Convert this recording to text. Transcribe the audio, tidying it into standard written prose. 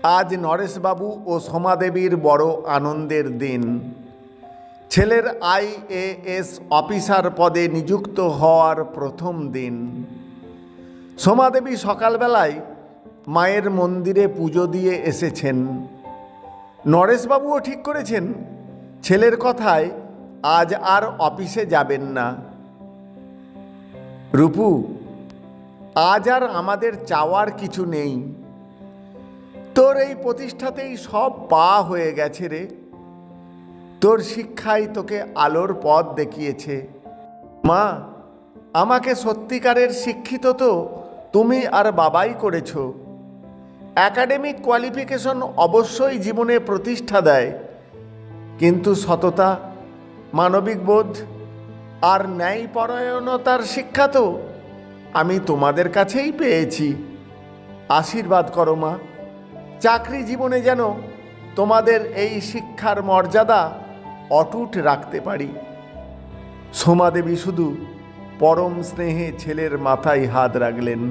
আজ নরেশবাবু ও সোমাদেবীর বড় আনন্দের দিন। ছেলের IAS অফিসার পদে নিযুক্ত হওয়ার প্রথম দিন। সোমাদেবী সকালবেলায় মায়ের মন্দিরে পুজো দিয়ে এসেছেন। নরেশবাবুও ঠিক করেছেন ছেলের কথায় আজ আর অফিসে যাবেন না। রূপু, আজ আর আমাদের চাওয়ার কিছু নেই। তোর এই প্রতিষ্ঠাতেই সব পাওয়া হয়ে গেছে রে। তোর শিক্ষাই তোকে আলোর পথ দেখিয়েছে। মা, আমাকে সত্যিকারের শিক্ষিত তো তুমি আর বাবাই করেছ। একাডেমিক কোয়ালিফিকেশন অবশ্যই জীবনে প্রতিষ্ঠা দেয়, কিন্তু সততা, মানবিক বোধ আর ন্যায়পরায়ণতার শিক্ষা তো আমি তোমাদের কাছেই পেয়েছি। আশীর্বাদ করো মা, চাকরি জীবনে যেন তোমাদের এই শিক্ষার মর্যাদা অটুট রাখতে পারি। সোমাদেবী শুধু পরম স্নেহে ছেলের মাথায় হাত রাখলেন।